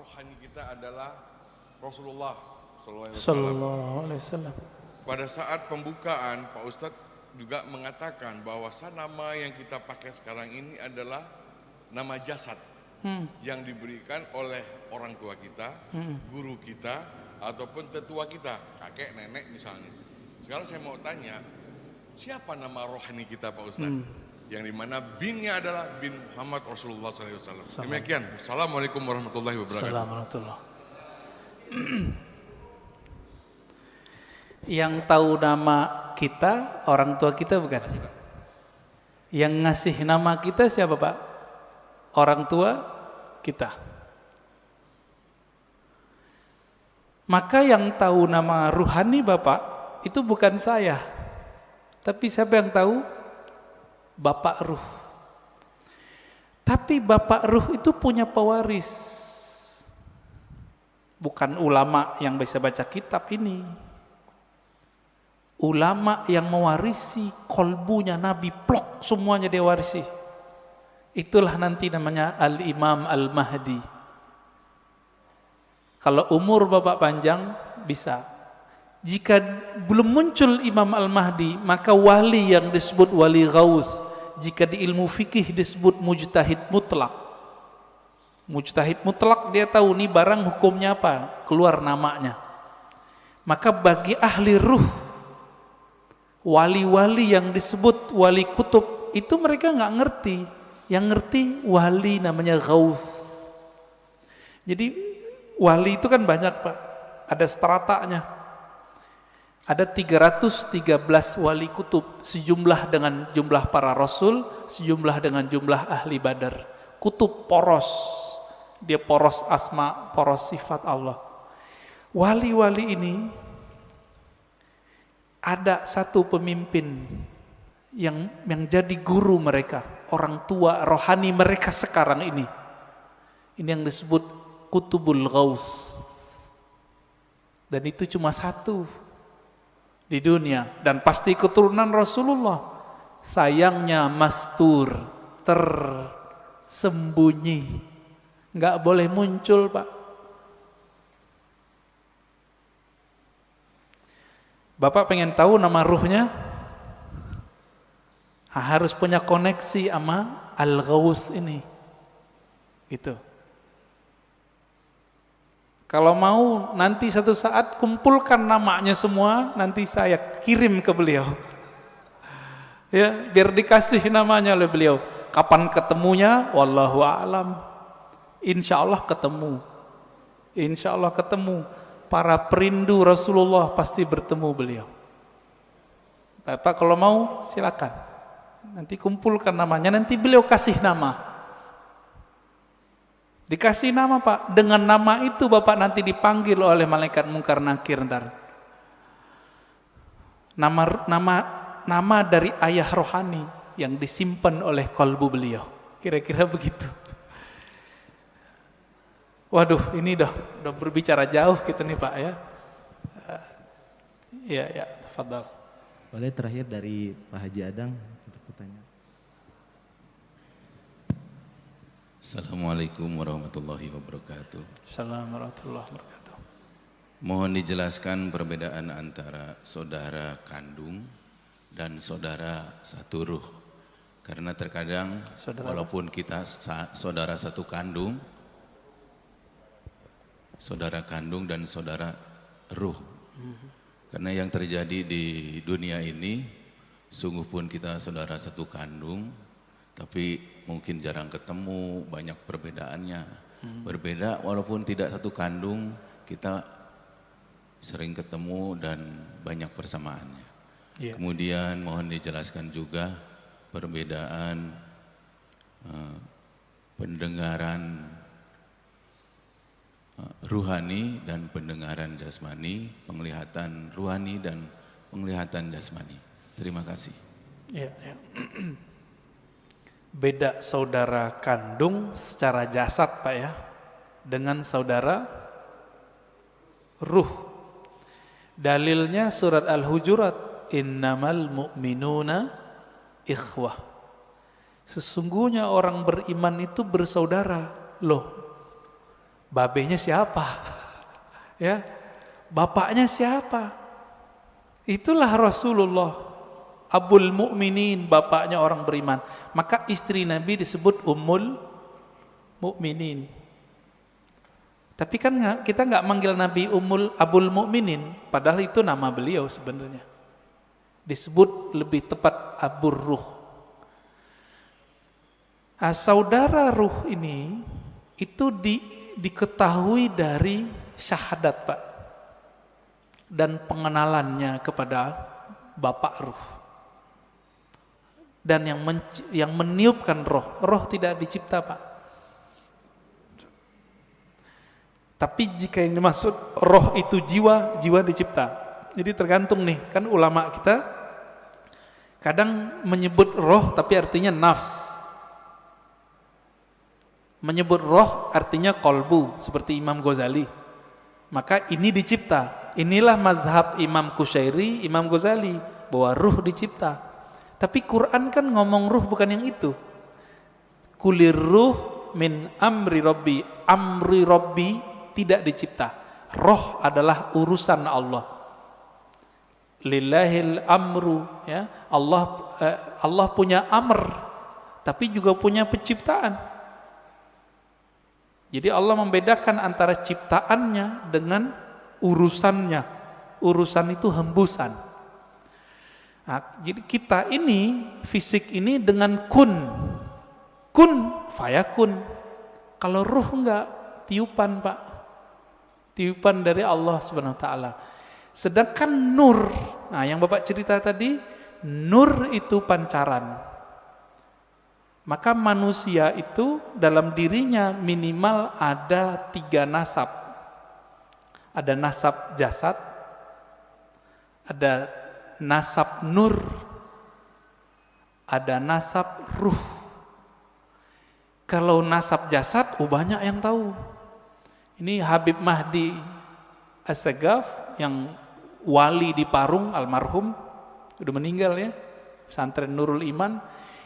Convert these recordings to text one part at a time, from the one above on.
rohani kita adalah Rasulullah Sallallahu Alaihi Wasallam. Pada saat pembukaan, Pak Ustadz juga mengatakan bahwa nama yang kita pakai sekarang ini adalah nama jasad yang diberikan oleh orang tua kita, guru kita, ataupun tetua kita, kakek, nenek misalnya. Sekarang saya mau tanya, siapa nama rohani kita Pak Ustadz? Yang dimana binnya adalah bin Muhammad Rasulullah SAW. Demikian. Assalamualaikum warahmatullahi wabarakatuh. Assalamualaikum. Yang tahu nama kita, orang tua kita bukan? Yang ngasih nama kita siapa Pak? Orang tua kita. Maka yang tahu nama ruhani Bapak itu bukan saya. Tapi siapa yang tahu? Bapak Ruh. Tapi Bapak Ruh itu punya pewaris. Bukan ulama yang bisa baca kitab ini. Ulama yang mewarisi kolbunya Nabi, plok semuanya dia warisi. Itulah nanti namanya Al-Imam Al-Mahdi. Kalau umur Bapak panjang bisa. Jika belum muncul Imam Al-Mahdi, maka wali yang disebut wali ghaus. Jika di ilmu fikih disebut mujtahid mutlak. Mujtahid mutlak dia tahu nih barang hukumnya apa, keluar namanya. Maka bagi ahli ruh, wali-wali yang disebut wali kutub itu mereka nggak ngerti. Yang ngerti wali namanya ghaus. Jadi wali itu kan banyak Pak, ada stratanya. Ada 313 wali kutub, sejumlah dengan jumlah para rasul, sejumlah dengan jumlah ahli badar. Kutub poros, dia poros asma, poros sifat Allah. Wali-wali ini ada satu pemimpin yang jadi guru mereka, orang tua rohani mereka sekarang ini. Ini yang disebut Kutubul Ghaus. Dan itu cuma satu di dunia dan pasti keturunan Rasulullah. Sayangnya mastur, tersembunyi, nggak boleh muncul Pak. Bapak pengen tahu nama ruhnya? Harus punya koneksi sama Al-Ghaus ini, gitu. Kalau mau nanti satu saat kumpulkan namanya semua, nanti saya kirim ke beliau. Ya, biar dikasih namanya oleh beliau. Kapan ketemunya? Wallahu a'lam. Insya Allah ketemu. Insya Allah ketemu. Para perindu Rasulullah pasti bertemu beliau. Bapak kalau mau silakan. Nanti kumpulkan namanya, nanti beliau kasih nama. Dikasih nama Pak, dengan nama itu Bapak nanti dipanggil oleh malaikat mungkar nakir ntar. Nama dari ayah rohani yang disimpan oleh kalbu beliau. Kira-kira begitu. Waduh, ini udah berbicara jauh kita nih Pak ya. Ya, tafadhal. Boleh terakhir dari Pak Haji Adang untuk pertanyaan. Assalamualaikum warahmatullahi wabarakatuh. Assalamualaikum warahmatullahi wabarakatuh. Mohon dijelaskan perbedaan antara saudara kandung dan saudara satu ruh. Karena terkadang walaupun kita saudara satu kandung, saudara kandung dan saudara ruh. Karena yang terjadi di dunia ini, sungguh pun kita saudara satu kandung, tapi mungkin jarang ketemu, banyak perbedaannya. Berbeda walaupun tidak satu kandung, kita sering ketemu dan banyak persamaannya. Kemudian mohon dijelaskan juga perbedaan pendengaran ruhani dan pendengaran jasmani, penglihatan ruhani dan penglihatan jasmani. Terima kasih. Ya. Beda saudara kandung secara jasad Pak ya, dengan saudara ruh. Dalilnya surat Al-Hujurat, innamal mu'minuna ikhwah. Sesungguhnya orang beriman itu bersaudara. Loh, babenya siapa? Ya, bapaknya siapa? Itulah Rasulullah, Abul Mukminin, bapaknya orang beriman. Maka istri Nabi disebut Ummul Mukminin. Tapi kan kita nggak manggil Nabi Abul Mukminin, padahal itu nama beliau sebenarnya. Disebut lebih tepat Abur Ruh. Saudara ruh ini itu diketahui dari syahadat, Pak, dan pengenalannya kepada Bapak Ruh. Dan yang meniupkan roh tidak dicipta, Pak. Tapi jika yang dimaksud roh itu jiwa dicipta. Jadi tergantung nih, kan ulama kita kadang menyebut roh tapi artinya nafs. Menyebut roh artinya kolbu, seperti Imam Ghazali. Maka ini dicipta. Inilah mazhab Imam Qushairi, Imam Ghazali, bahwa ruh dicipta. Tapi Quran kan ngomong ruh bukan yang itu. Kulir ruh min amri rabbi. Amri rabbi tidak dicipta. Roh adalah urusan Allah. Lillahil amru, ya. Allah punya amr, tapi juga punya penciptaan. Jadi Allah membedakan antara ciptaannya dengan urusannya. Urusan itu hembusan. Nah, jadi kita ini, fisik ini dengan kun fayakun. Kalau ruh enggak, tiupan, Pak. Tiupan dari Allah Subhanahu wa taala. Sedangkan nur, nah yang Bapak cerita tadi, nur itu pancaran. Maka manusia itu dalam dirinya minimal ada 3 nasab. Ada nasab jasad, ada nasab nur, ada nasab ruh. Kalau nasab jasad, banyak yang tahu. Ini Habib Mahdi As-Sagaf yang wali di Parung, almarhum, udah meninggal ya, pesantren Nurul Iman.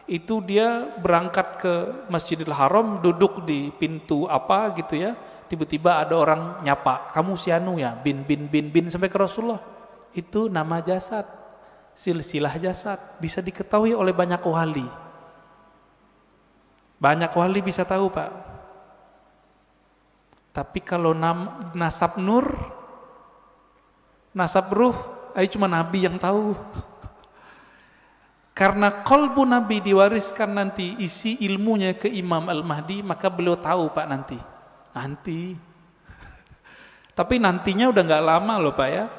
Itu dia berangkat ke Masjidil Haram, duduk di pintu apa gitu ya, tiba-tiba ada orang nyapa, kamu si anu ya, bin sampai ke Rasulullah. Itu nama jasad, silsilah jasad, bisa diketahui oleh banyak wali. Banyak wali bisa tahu, Pak. Tapi kalau nasab nur, nasab ruh, cuma Nabi yang tahu. Karena kolbu Nabi diwariskan nanti isi ilmunya ke Imam Al-Mahdi, maka beliau tahu, Pak, nanti. Tapi nantinya udah nggak lama loh, Pak, ya.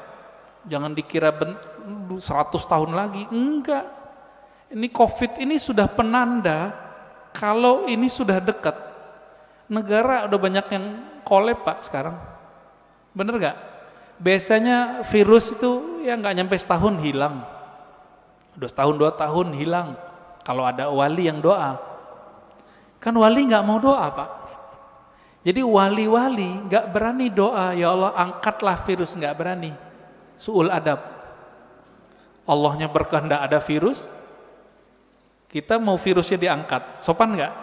Jangan dikira 100 tahun lagi, enggak. Ini COVID ini sudah penanda kalau ini sudah dekat. Negara udah banyak yang kolab, Pak, sekarang. Bener nggak? Biasanya virus itu ya nggak nyampe setahun hilang. Udah setahun 2 tahun hilang. Kalau ada wali yang doa. Kan wali nggak mau doa, Pak. Jadi wali-wali nggak berani doa, ya Allah angkatlah virus, nggak berani. Su'ul adab. Allahnya berkehendak ada virus, kita mau virusnya diangkat. Sopan nggak?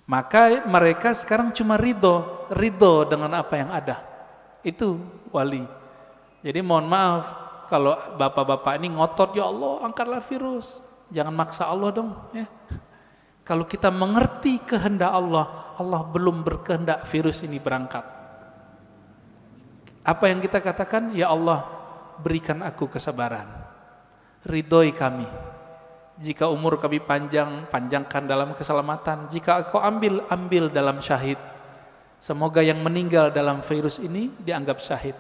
Maka mereka sekarang cuma ridho dengan apa yang ada. Itu wali. Jadi mohon maaf, kalau bapak-bapak ini ngotot, ya Allah angkatlah virus, jangan maksa Allah dong ya. Kalau kita mengerti kehendak Allah, Allah belum berkehendak virus ini berangkat. Apa yang kita katakan? Ya Allah berikan aku kesabaran, ridhoi kami. Jika umur kami panjangkan dalam keselamatan. Jika Engkau ambil dalam syahid. Semoga yang meninggal dalam virus ini dianggap syahid.